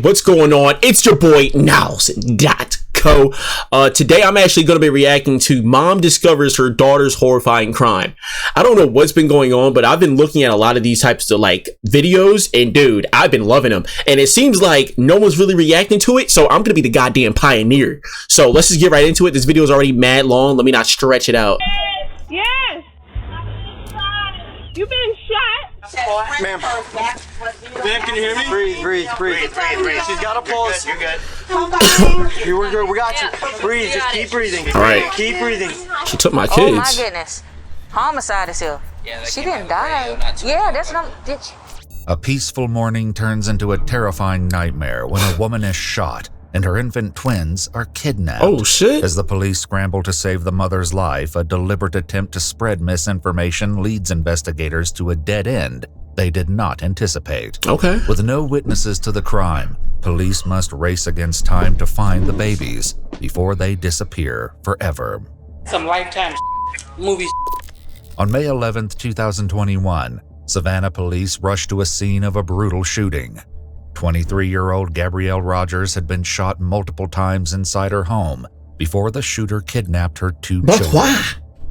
what's going on? It's your boy Niles.co. Today I'm actually going to be reacting to Mom Discovers Her Daughter's Horrifying Crime. I don't know what's been going on, but I've been looking at a lot of these types of like videos, and dude, I've been loving them. And it seems like no one's really reacting to it, so I'm going to be the goddamn pioneer. So let's just get right into it. This video is already mad long. Let me not stretch it out. Yes. You been shot? Ma'am. Ma'am, can you hear me? Breathe. She's got a pulse. You're good. We're good. We got you. Breathe. Just keep breathing. All right. Keep breathing. She took my kids. Oh my goodness. Homicide is here. She didn't die. Yeah, that's what I'm... A peaceful morning turns into a terrifying nightmare when a woman is shot and her infant twins are kidnapped. Oh shit. As the police scramble to save the mother's life, a deliberate attempt to spread misinformation leads investigators to a dead end they did not anticipate. Okay. With no witnesses to the crime, police must race against time to find the babies before they disappear forever. Some Lifetime movies. On May 11th, 2021, Savannah police rushed to a scene of a brutal shooting. 23-year-old Gabrielle Rogers had been shot multiple times inside her home before the shooter kidnapped her two children. Why?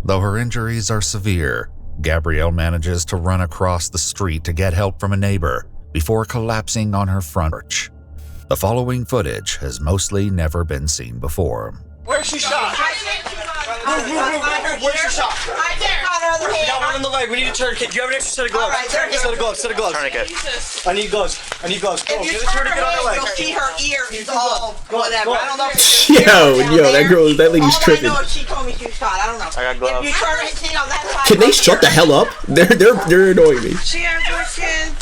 Though her injuries are severe, Gabrielle manages to run across the street to get help from a neighbor before collapsing on her front porch. The following footage has mostly never been seen before. Where's she shot? Where's she shot? Right there. We got one in the leg. We need a tourniquet. Do you have an extra set of gloves? All right, there Set of gloves. Tourniquet. I need gloves. Go, If get you a turn tourniquet her on head, the leg. you'll see her ear. Go, Whatever. go. I don't know. Yo, that lady's tripping. I know she told me she was shot. I don't know. I got gloves. If you turn her head on that side. Can they shut the hell up? They're annoying me. She has her kids.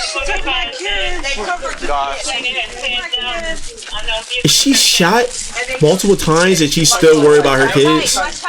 She took my kids. They took her kids. Is she shot multiple times and she's still worried about her kids? Much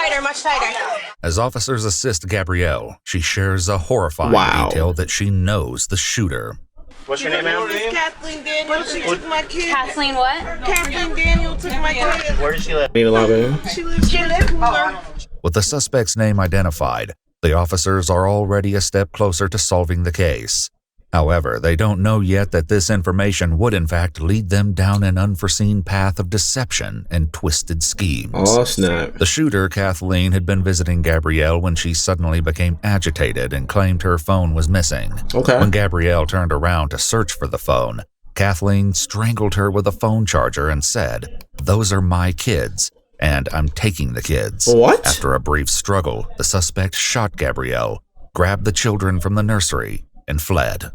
tighter. As officers assist Gabrielle, she shares a horrifying detail that she knows the shooter. What's your name, ma'am? Kathleen Daniels. She took my kids. Kathleen what? Kathleen Daniels took my kids. Where does she live? Need a lot of She lives cooler. With the suspect's name identified, the officers are already a step closer to solving the case. However, they don't know yet that this information would in fact lead them down an unforeseen path of deception and twisted schemes. Oh snap. The shooter, Kathleen, had been visiting Gabrielle when she suddenly became agitated and claimed her phone was missing. Okay. When Gabrielle turned around to search for the phone, Kathleen strangled her with a phone charger and said, "Those are my kids, and I'm taking the kids." What? After a brief struggle, the suspect shot Gabrielle, grabbed the children from the nursery, and fled.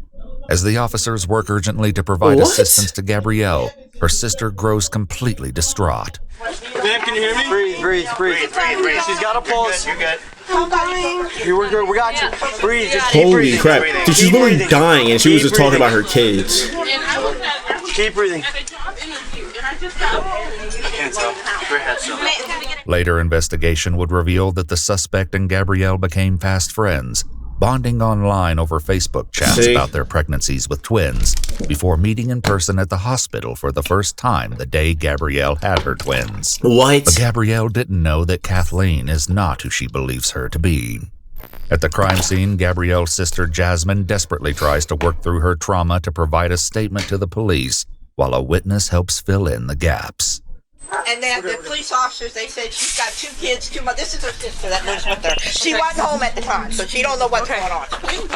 As the officers work urgently to provide assistance to Gabrielle, her sister grows completely distraught. Ma'am, can you hear me? Breathe. She's got a pulse. You're good. I'm dying. We're good. We got you. Breathe. Just keep Holy breathing. crap. Dude, she's literally dying and she was Keep just talking breathing. about her kids. Keep breathing. Later investigation would reveal that the suspect and Gabrielle became fast friends, bonding online over Facebook chats about their pregnancies with twins, before meeting in person at the hospital for the first time the day Gabrielle had her twins. What? But Gabrielle didn't know that Kathleen is not who she believes her to be. At the crime scene, Gabrielle's sister Jasmine desperately tries to work through her trauma to provide a statement to the police, while a witness helps fill in the gaps. And then the police officers, they said she's got two kids, this is her sister that lives with her. She wasn't home at the time, so she don't know what's going on.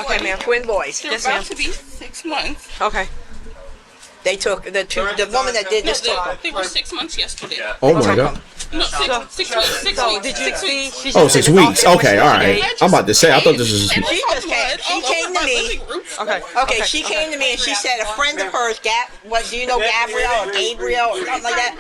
Okay, ma'am. Twin boys. They're about to be 6 months. Okay. They took the woman that did this took them. They were 6 months yesterday. Oh my god. No, 6 weeks. 6 weeks. Did you 6 weeks. Oh, 6 weeks. Okay, alright. I'm about to say, I thought this was... She just came. She came to me. Okay, she came to me and she said a friend of hers, do you know Gabrielle or Gabriel or something like that?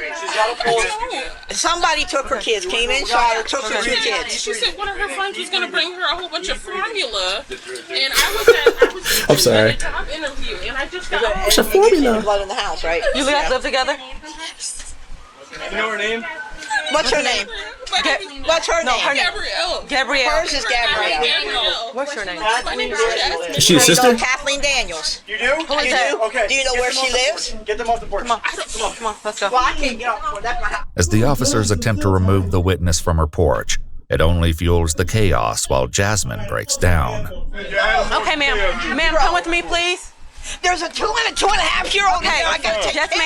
Somebody took her kids, came in, shot her, took her two kids. She said one of her friends was going to bring her a whole bunch of formula, and I was I'm sorry. at a job interview, and I just got What's a formula? Blood in the house, right? You guys live together? You know her name? What's her name? What's her name? Gabrielle. Gabrielle. Hers is Gabrielle. Gabrielle. What's your name? My name is Jasmine. Is she a sister? Kathleen Daniels. You do? Who is that? Okay. Do you know where she lives? Get them off the porch. Come on, let's go. Well, I can't get off. That's my house. As the officers attempt to remove the witness from her porch, it only fuels the chaos while Jasmine breaks down. Okay, ma'am. Ma'am, come with me, please. There's a 2 and a 2.5-year-old. Okay, I gotta take care of him.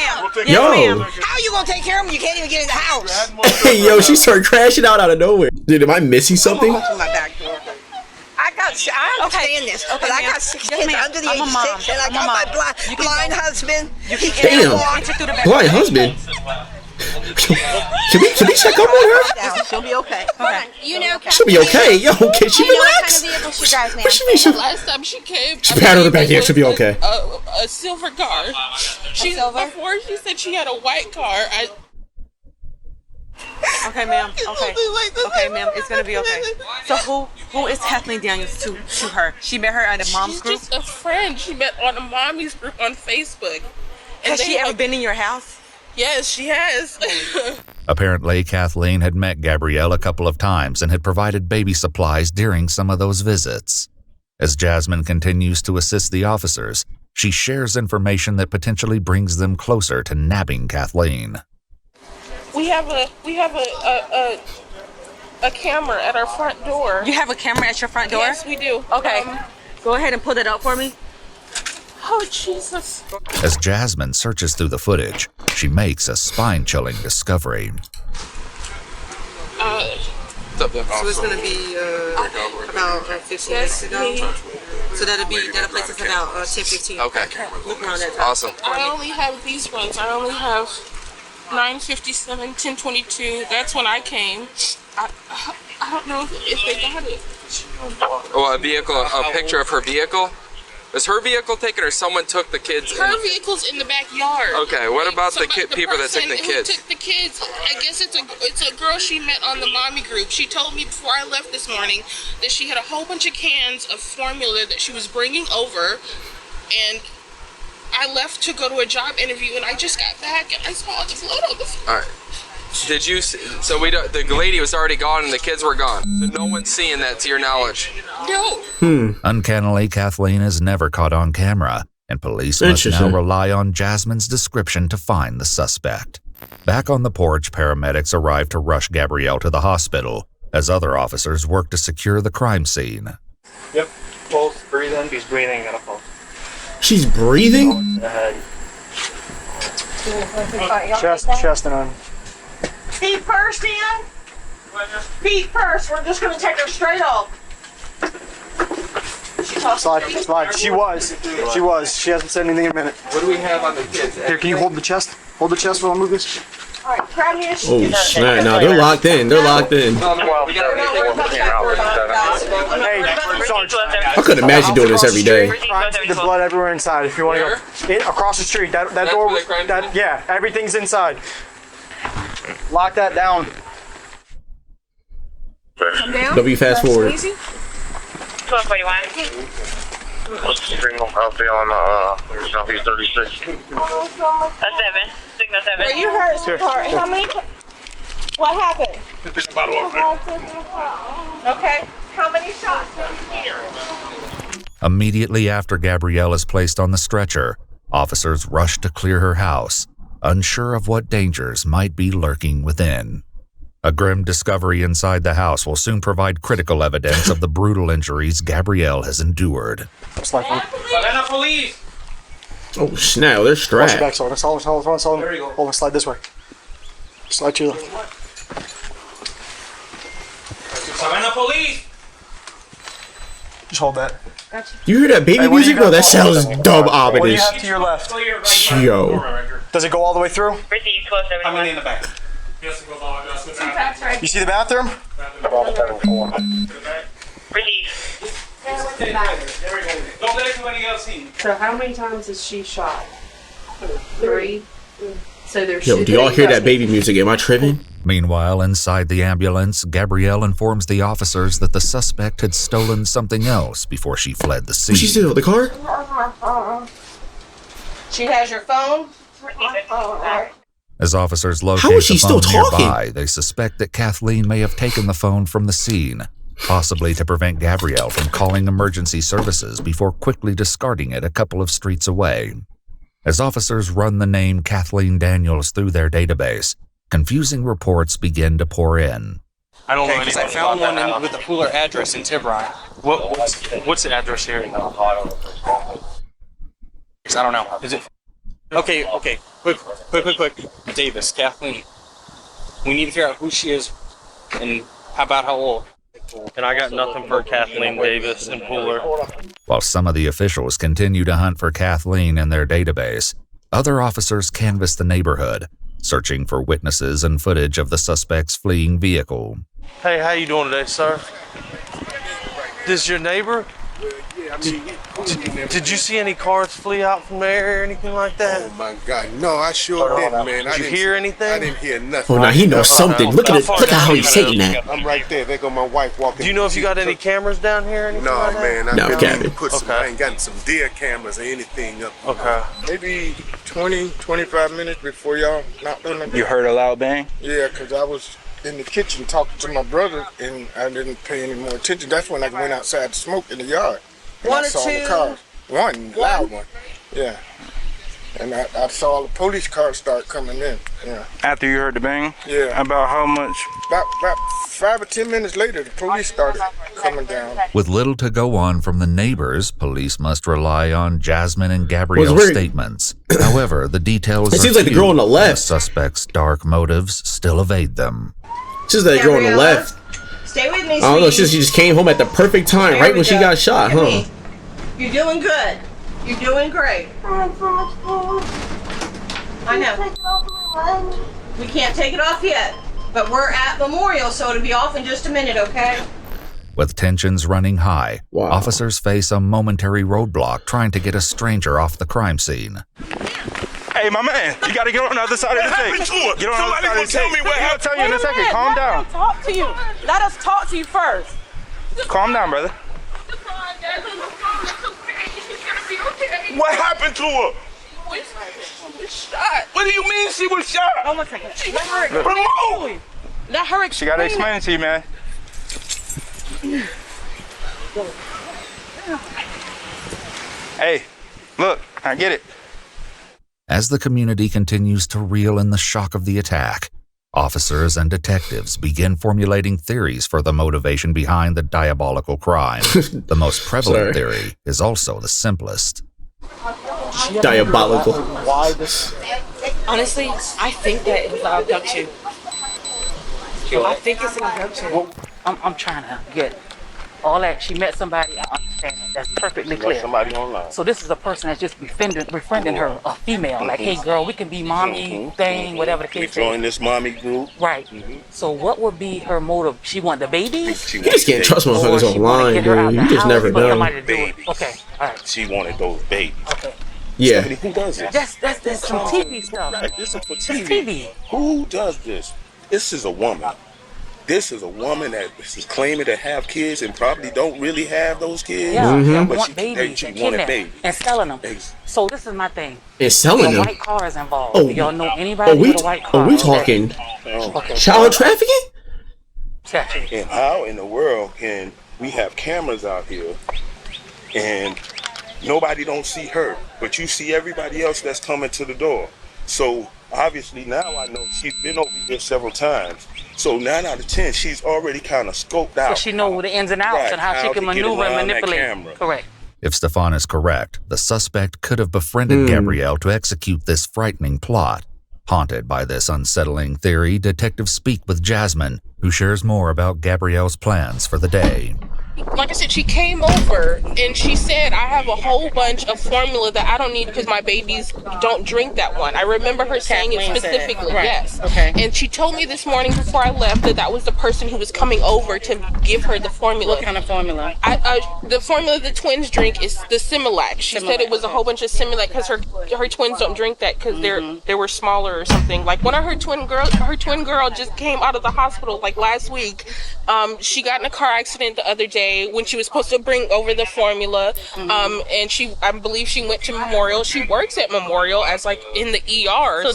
Yo. How you gonna take care of him? You can't even get in the house. Hey, yo, she started crashing out of nowhere. Dude, am I missing something? I'm open my back door. I understand this, but I got 6 kids under the age of 6, and I got my blind husband. Damn, blind husband. Should we check up on her? She'll be okay. You know, She'll be okay. Yo, can she relax? vehicle she drives, ma'am? What she mean? She Last time she came, She patted her back. Yeah, she'll be okay. A silver car. Before she said she had a white car. Okay, ma'am. Okay, ma'am. It's gonna be okay. So who is Kathleen Daniels to her? She met her at a mom's group. She's just a friend she met on a mommy's group on Facebook. Has she ever been in your house? Yes, she has. Apparently, Kathleen had met Gabrielle a couple of times and had provided baby supplies during some of those visits. As Jasmine continues to assist the officers, she shares information that potentially brings them closer to nabbing Kathleen. We have a camera at our front door. You have a camera at your front door? Yes, we do. Okay. Go ahead and pull that up for me. Oh, Jesus. As Jasmine searches through the footage, she makes a spine-chilling discovery. So it's gonna be about 15 minutes ago. So that'll place us about 10-15. Okay. Look around that time. Awesome. I only have these ones. I only have 9:57, 10:22. That's when I came. I don't know if they got it. Oh, a picture of her vehicle? Is her vehicle taken or someone took the kids? Her vehicle's in the backyard. Okay, what about the people that took the person kids? Who took the kids? I guess it's a girl she met on the mommy group. She told me before I left this morning that she had a whole bunch of cans of formula that she was bringing over, and I left to go to a job interview, and I just got back and I saw the flood on the floor. All right. Did you? So the lady was already gone and the kids were gone. So no one's seeing that, to your knowledge. No. Uncannily, Kathleen is never caught on camera, and police must now rely on Jasmine's description to find the suspect. Back on the porch, paramedics arrive to rush Gabrielle to the hospital, as other officers work to secure the crime scene. Yep. Pulse, breathing. She's breathing. Got a pulse. She's breathing? Chest and on. Feet first, Dan. Feet first. We're just gonna take her straight up. Slide. She was. She hasn't said anything in a minute. What do we have on the kids? Here, can you hold the chest? Hold the chest while I move this. All right, grab me a Oh, snap. No, they're locked in. They're locked in. Hey, Sarge. I couldn't imagine doing this every day. The blood everywhere inside. If you want to go across the street, that door. Yeah, everything's inside. Lock that down. Don't be fast forward. 1241. Signal out there on Southeast 36. 7. Signal 7. Were you hurt, sweetheart? How many? What happened? Okay. How many shots? Immediately after Gabrielle is placed on the stretcher, officers rush to clear her house, unsure of what dangers might be lurking within. A grim discovery inside the house will soon provide critical evidence of the brutal injuries Gabrielle has endured. Savannah police! Oh, snap. They're strapped. Back, hold on. There you go. Hold on, slide this way. Slide to your left. Savannah police! Just hold that. You hear that baby music? No, that sounds dumb What do you ominous. have to your left? Yo. Does it go all the way through? Receive 1271. In the back. You see the bathroom? Don't let anybody else in. So how many times has she shot? 3. So there's. Yo, do y'all hear that baby music? Am I tripping? Meanwhile, inside the ambulance, Gabrielle informs the officers that the suspect had stolen something else before she fled the scene. She steal the car? She has your phone. As officers locate How is she the phone still talking? nearby, they suspect that Kathleen may have taken the phone from the scene, possibly to prevent Gabrielle from calling emergency services before quickly discarding it a couple of streets away. As officers run the name Kathleen Daniels through their database, confusing reports begin to pour in. I don't know anything. I found one with a Pooler address in Tiburon. What's the address here? I don't know. Is it? Okay. Quick. Davis, Kathleen. We need to figure out who she is and about how old. And I got nothing for Kathleen Davis and Pooler. While some of the officials continue to hunt for Kathleen in their database, other officers canvass the neighborhood, searching for witnesses and footage of the suspect's fleeing vehicle. Hey, how you doing today, sir? This your neighbor? Did you see any cars flee out from there or anything like that? Oh my God, no, I sure didn't, man. Did you hear anything? I didn't hear nothing. Oh, now he knows something. Look at it. Look at how he's saying that. I'm right there. There go my wife walking. Do you know if you got any cameras down here or anything No, like that? man. No, Kevin. I ain't got some deer cameras or anything up. Okay. Maybe 20, 25 minutes before y'all knocked on the door. You heard a loud bang? Yeah, because I was in the kitchen talking to my brother and I didn't pay any more attention. That's when I went outside to smoke in the yard. And One I or saw two? the car. One loud one. Yeah. And I saw the police cars start coming in. Yeah. After you heard the bang? Yeah. About how much? About 5 or 10 minutes later, the police started coming down. With little to go on from the neighbors, police must rely on Jasmine and Gabrielle's statements. However, the details It seems like the girl on the left. The suspect's dark motives still evade them. Just that girl on the left. Stay with me, I don't know. She sweetie. just came home at the perfect time, There right we when she go. got shot, Look at huh? me. You're doing good. You're doing great. I know. We can't take it off yet, but we're at Memorial, so it'll be off in just a minute, okay? With tensions running high, officers face a momentary roadblock trying to get a stranger off the crime scene. Hey, my man, you gotta get on the other side of the tape. Get on the other side of the tape. I'll tell you in a second. Calm down. Talk to you. Let us talk to you first. Calm down, brother. What happened to her? Shot. What do you mean she was shot? Hold on a second. Let her Remove! Let her She gotta explain it to you, man. Hey, look, I get it. As the community continues to reel in the shock of the attack, officers and detectives begin formulating theories for the motivation behind the diabolical crime. The most prevalent theory is also the simplest. Diabolical. Why this? Honestly, I think that it was an abduction. I think it's an abduction. I'm trying to get all that. She met somebody, I understand that. That's perfectly clear. Somebody online. So this is a person that's just befriending her, a female. Like, hey girl, we can be mommy thing, whatever the case is. Join this mommy group. Right. So what would be her motive? She want the babies? You just can't trust motherfuckers online, dude. You just never know. Okay, all right. She wanted those babies. Okay. Yeah. Who does this? That's some TV stuff. Right, this is for TV. TV. Who does this? This is a woman. This is a woman that is claiming to have kids and probably don't really have those kids. Yeah, Mm-hmm. But want babies she and wanted kidnap babies. and selling them. So this is my thing. And selling The them. white car is involved. Oh, Do y'all know anybody Are we, with a white car? are we talking Okay. child trafficking? And how in the world can we have cameras out here and nobody don't see her, but you see everybody else that's coming to the door? So obviously now I know she's been over here several times. So 9 out of 10, she's already kind of scoped out. So she know the ins and outs Right, and how she how can to get maneuver and around that manipulate. camera. Correct. If Stefan is correct, the suspect could have befriended Gabrielle to execute this frightening plot. Haunted by this unsettling theory, detectives speak with Jasmine, who shares more about Gabrielle's plans for the day. Like I said, she came over and she said, I have a whole bunch of formula that I don't need because my babies don't drink that one. I remember her saying it Kathleen said it. specifically, Right. yes. Okay. And she told me this morning before I left that that was the person who was coming over to give her the formula. What kind of formula? The formula the twins drink is the Similac. She said it was a whole bunch of Similac because her twins don't drink that because they were smaller or something. Like one of her twin girl just came out of the hospital like last week. She got in a car accident the other day when she was supposed to bring over the formula. And I believe she went to Memorial. She works at Memorial as like in the ER.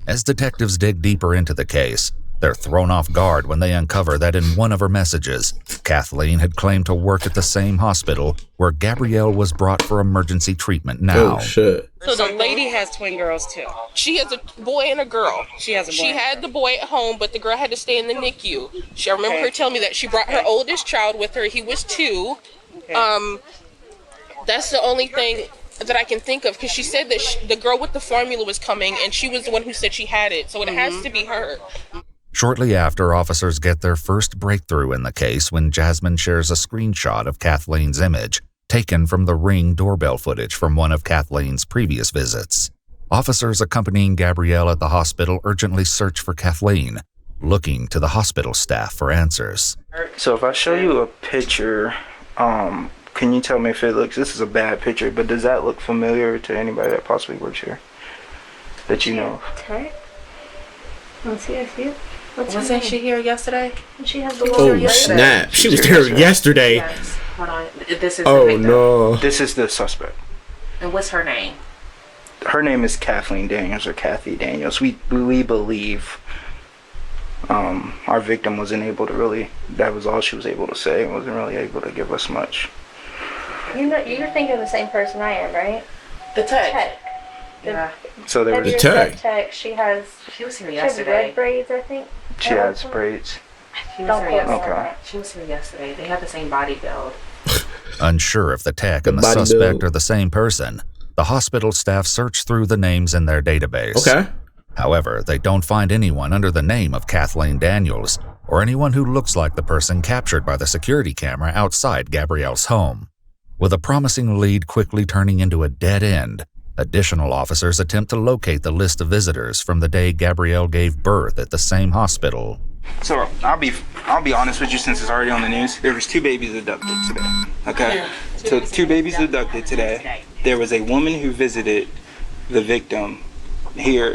As detectives dig deeper into the case, they're thrown off guard when they uncover that in one of her messages, Kathleen had claimed to work at the same hospital where Gabrielle was brought for emergency treatment now. Oh, shit. So the lady has twin girls too. She has a boy and a girl. She has a boy. She had the boy at home, but the girl had to stay in the NICU. I remember her telling me that she brought her oldest child with her. He was 2. Okay. That's the only thing. that I can think of, because she said that the girl with the formula was coming, and she was the one who said she had it, so it has to be her. Shortly after, officers get their first breakthrough in the case when Jasmine shares a screenshot of Kathleen's image, taken from the Ring doorbell footage from one of Kathleen's previous visits. Officers accompanying Gabrielle at the hospital urgently search for Kathleen, looking to the hospital staff for answers. So if I show you a picture, can you tell me if it looks, this is a bad picture, but does that look familiar to anybody that possibly works here? That you know of? Okay. Let's see, I see it. Wasn't she here yesterday? She has the Oh, snap. She was there yesterday. Yes. Hold on. This is Oh, the victim. no. This is the suspect. And what's her name? Her name is Kathleen Daniels, or Kathy Daniels. We believe our victim wasn't able to really, that was all she was able to say, and wasn't really able to give us much. You're thinking of the same person I am, right? The tech. Yeah. So there was The tech. She was here yesterday. red braids, I think. She has braids. She was Don't here quote me on yesterday. that. She was here yesterday. They have the same body build. Unsure if the tech and the body suspect build. are the same person, the hospital staff search through the names in their database. Okay. However, they don't find anyone under the name of Kathleen Daniels or anyone who looks like the person captured by the security camera outside Gabrielle's home. With a promising lead quickly turning into a dead end, additional officers attempt to locate the list of visitors from the day Gabrielle gave birth at the same hospital. So I'll be honest with you, since it's already on the news. There was 2 babies abducted today. Okay, so 2 babies abducted today. There was a woman who visited the victim here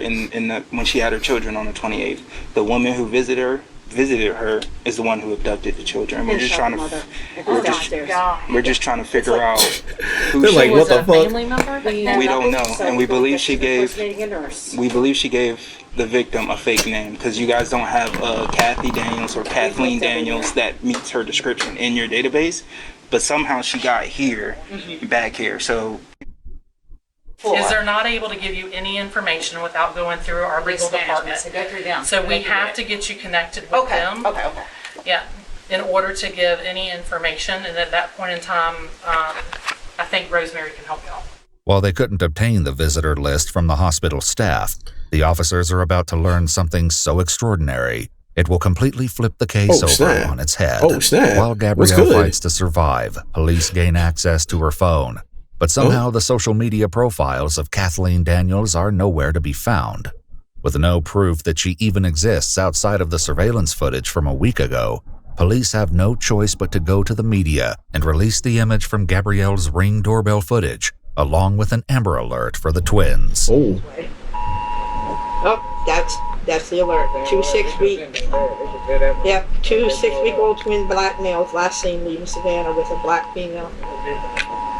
when she had her children on the 28th. The woman who visited her is the one who abducted the children. We're just trying to figure out who They're she like, was. what the fuck? Family member? We don't know, and we believe she gave the victim a fake name, because you guys don't have Kathy Daniels or Kathleen Daniels that meets her description in your database, but somehow she got back here. So is they're not able to give you any information without going through our legal department. So go through them. So we have to get you connected with them. Okay. Yeah, in order to give any information, and at that point in time, I think Rosemary can help you out. While they couldn't obtain the visitor list from the hospital staff, the officers are about to learn something so extraordinary, it will completely flip the case on its head. Oh, snap. While What's Gabrielle good? fights to survive, police gain access to her phone, but somehow the social media profiles of Kathleen Daniels are nowhere to be found. With no proof that she even exists outside of the surveillance footage from a week ago, police have no choice but to go to the media and release the image from Gabrielle's Ring doorbell footage, along with an Amber Alert for the twins. Oh. Oh, that's the alert. 2 6-week. Yep, 2 6-week-old twin black males last seen leaving Savannah with a black female.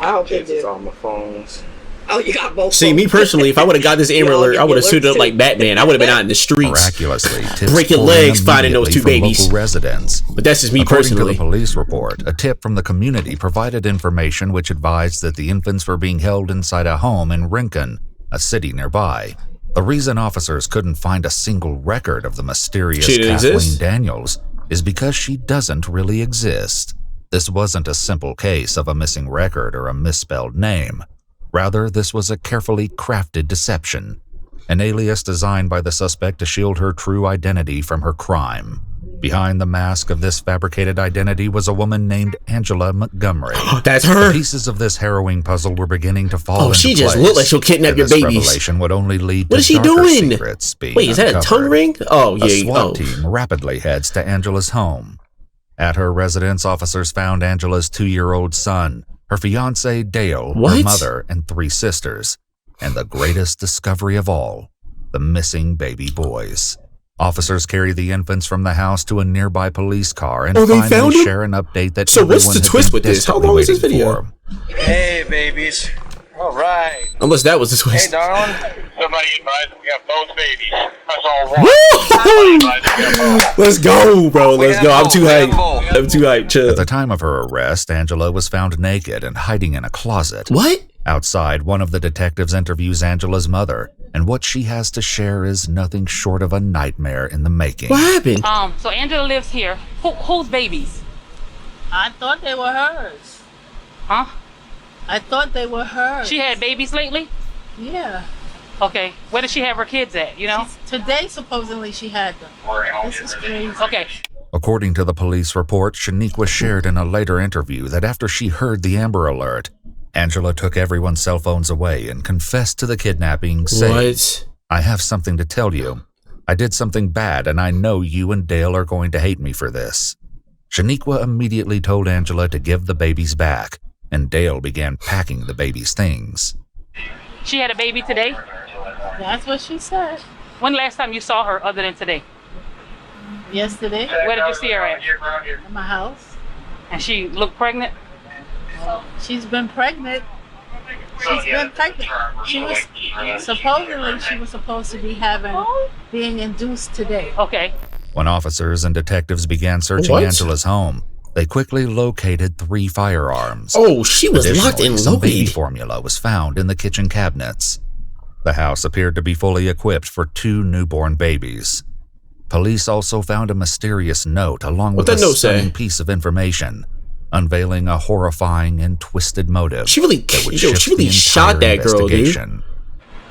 I hope they do. on my phones. Oh, you got both. See, me personally, if I would have got this Amber Alert, I would have suited up like Batman. I would have been out in the streets, Miraculously, tips breaking pouring legs, finding those 2 immediately from babies. local residents. But that's just me According personally. to the police report, a tip from the community provided information which advised that the infants were being held inside a home in Rincon, a city nearby. The reason officers couldn't find a single record of the mysterious She didn't Kathleen exist? Daniels is because she doesn't really exist. This wasn't a simple case of a missing record or a misspelled name. Rather, this was a carefully crafted deception, an alias designed by the suspect to shield her true identity from her crime. Behind the mask of this fabricated identity was a woman named Angela Montgomery. That's her. The pieces of this harrowing puzzle were beginning to fall Oh, into she just place, looked like she'll kidnap and your this babies. revelation would only lead What to is she darker doing? secrets being Wait, is that a uncovered. tongue ring? Oh, A yeah. SWAT Oh. team rapidly heads to Angela's home. At her residence, officers found Angela's 2-year-old son, her fiance Dale, her What? mother, and 3 sisters, and the greatest discovery of all, the missing baby boys. Officers carry the infants from the house to a nearby police car and Oh, they finally found 'em? share an update that So what's everyone the had twist been with this? How desperately long is this waiting video? for. Hey, babies. All right. Unless that was the twist. Hey, darling. Somebody advised we have both babies. That's all one. Woo! Let's go, bro. Let's go. I'm too hyped. I'm too hyped. Chill. At the time of her arrest, Angela was found naked and hiding in a closet. What? Outside, one of the detectives interviews Angela's mother, and what she has to share is nothing short of a nightmare in the making. What happened? So Angela lives here. Whose babies? I thought they were hers. Huh? I thought they were hers. She had babies lately? Yeah. Okay. Where does she have her kids at, you know? Today, supposedly, she had them. This is crazy. Okay. According to the police report, Shaniqua shared in a later interview that after she heard the Amber Alert, Angela took everyone's cell phones away and confessed to the kidnapping, saying, I have something to tell you. I did something bad, and I know you and Dale are going to hate me for this. Shaniqua immediately told Angela to give the babies back, and Dale began packing the babies' things. She had a baby today? That's what she said. When last time you saw her other than today? Yesterday. Where did you see her at? At my house. And she looked pregnant? She's been pregnant. She was supposed to be being induced today. Okay. When officers and detectives began searching Angela's home, they quickly located 3 firearms. Oh, she was locked and some baby loaded. formula was found in the kitchen cabinets. The house appeared to be fully equipped for 2 newborn babies. Police also found a mysterious note along with a stunning piece of information, unveiling a horrifying and twisted motive. She really shot that girl, dude.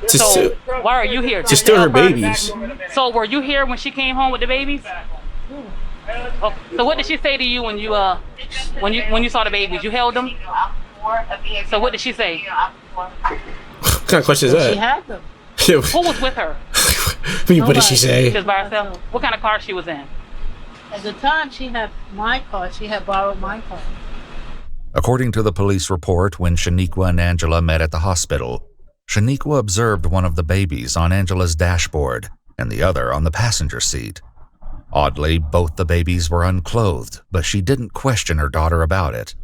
So, why are you here? To steal her babies. So, were you here when she came home with the babies? Oh, so, what did she say to you when you saw the babies? You held them? So, what did she say? What kind of question is that? She had them. Who was with her? What did she say? She was by herself? What kind of car she was in? At the time, she had my car. She had borrowed my car. According to the police report, when Shaniqua and Angela met at the hospital, Shaniqua observed one of the babies on Angela's dashboard and the other on the passenger seat. Oddly, both the babies were unclothed, but she didn't question her daughter about it.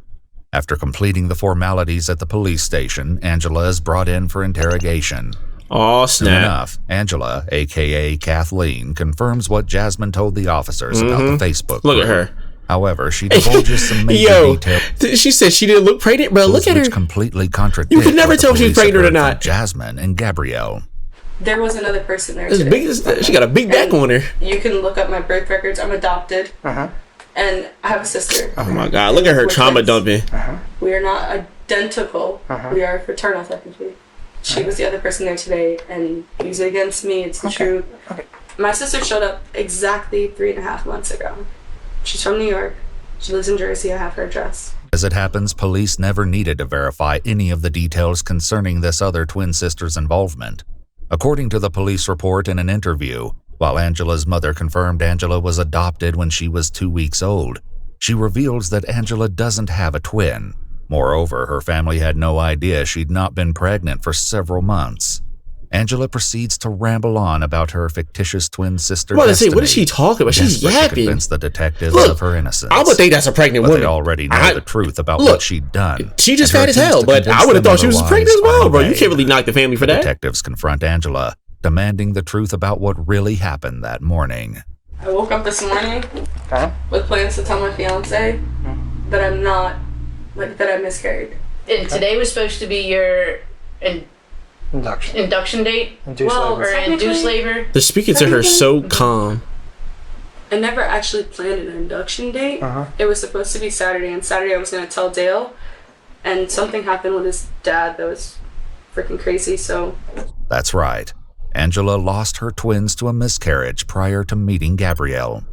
After completing the formalities at the police station, Angela is brought in for interrogation. Oh, Soon snap. enough, Angela, a.k.a. Kathleen, confirms what Jasmine told the officers about the Facebook Look at group. her. However, she divulges some major details. She said she didn't look pregnant, bro. Look at her. Which completely contradict You can never what the tell if she's police pregnant or had heard not. from Jasmine and Gabrielle. There was another person there This today. big, she got a big back on her. You can look up my birth records. I'm adopted. Uh-huh. And I have a sister. Oh my God, look at her We're trauma twins. dumping. We are not identical. We are fraternal, technically. She was the other person there today, and use it against me. It's the truth. My sister showed up exactly 3.5 months ago. She's from New York. She lives in Jersey. I have her address. As it happens, police never needed to verify any of the details concerning this other twin sister's involvement. According to the police report in an interview, while Angela's mother confirmed Angela was adopted when she was 2 weeks old, she reveals that Angela doesn't have a twin. Moreover, her family had no idea she'd not been pregnant for several months. Angela proceeds to ramble on about her fictitious twin sister. What is she talking about? She's desperate to yapping. convince the detectives Look, of her innocence. I would think that's a pregnant But woman. they already know the truth about look, what she'd done. She just and her fat as attempts hell, to but convince I would have them thought she was otherwise pregnant as well, are bro. You vague. can't really knock the family for that. Detectives confront Angela, demanding the truth about what really happened that morning. I woke up this morning with plans to tell my fiance that I'm not, that I miscarried. And today was supposed to be your induction date? Induced Well, labor. or induced labor? They're speaking to her so calm. I never actually planned an induction date. It was supposed to be Saturday, and Saturday I was going to tell Dale, and something happened with his dad that was freaking crazy, so... That's right. Angela lost her twins to a miscarriage prior to meeting Gabrielle.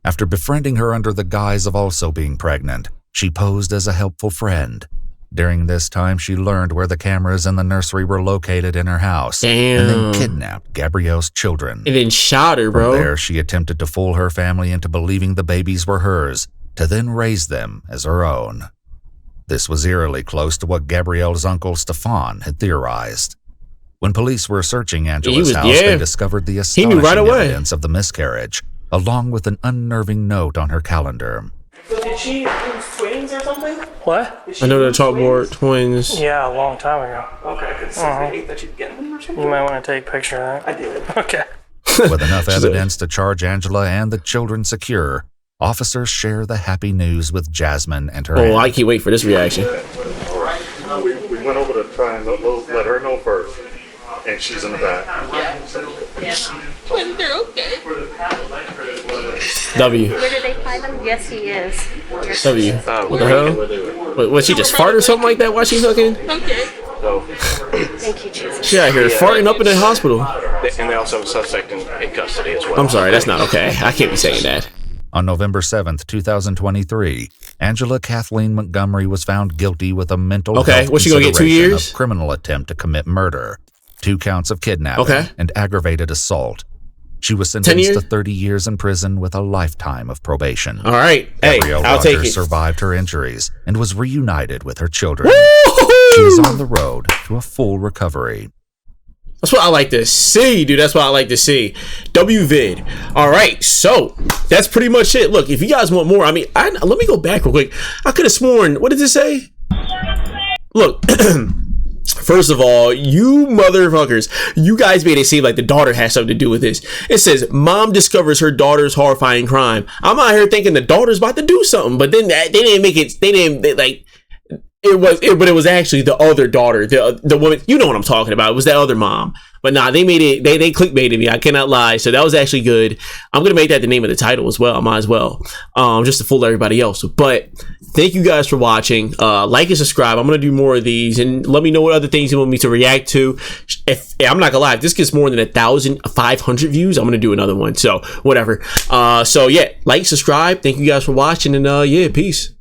After befriending her under the guise of also being pregnant, she posed as a helpful friend. During this time, she learned where the cameras in the nursery were located in her house, and then kidnapped Gabrielle's children. And then shot her, bro. From there, she attempted to fool her family into believing the babies were hers, to then raise them as her own. This was eerily close to what Gabrielle's uncle Stefan had theorized. When police were searching Angela's house, they discovered the He knew astonishing right away. evidence of the miscarriage, along with an unnerving note on her calendar. Did she use twins or something? What? I know they're chalkboard twins. Yeah, a long time ago. Okay, because they hate that you get them or something. You might want to take a picture of that. I did. Okay. With enough evidence to charge Angela and the children secure, officers share the happy news with Jasmine and her Oh, aunt. I can't wait for this reaction. We went over to try and let her know first, and she's in the back. When they're okay. W. Where did they find him? Yes, he is. W. What the hell? Was she just fart or something like that while she's fucking? Okay. Thank you, Jesus. She out here farting up in the hospital. And they also have a suspect in custody as well. I'm sorry, that's not okay. I can't be saying that. On November 7th, 2023, Angela Kathleen Montgomery was found guilty with a mental health what's she gonna get, 2 consideration years? of criminal attempt to commit murder, 2 counts of kidnapping, and aggravated assault. She was sentenced to 30 years in prison with a lifetime of probation. All right. Gabrielle I'll take Rogers it. survived her injuries and was reunited with her children. She is on the road to a full recovery. That's what I like to see, dude. That's what I like to see. WVid. All right, so that's pretty much it. Look, if you guys want more, I mean, let me go back real quick. I could have sworn. What did it say? Look. First of all, you motherfuckers, you guys made it seem like the daughter has something to do with this. It says, mom discovers her daughter's horrifying crime. I'm out here thinking the daughter's about to do something, but then they didn't make it, but it was actually the other daughter, the woman, you know what I'm talking about. It was that other mom. But nah, they made it, they clickbaited me. I cannot lie. So that was actually good. I'm going to make that the name of the title as well. I might as well, just to fool everybody else. But thank you guys for watching. Like and subscribe. I'm going to do more of these and let me know what other things you want me to react to. If I'm not gonna lie, if this gets more than 1,500 views, I'm going to do another one. So whatever. So yeah, like, subscribe. Thank you guys for watching and yeah, peace.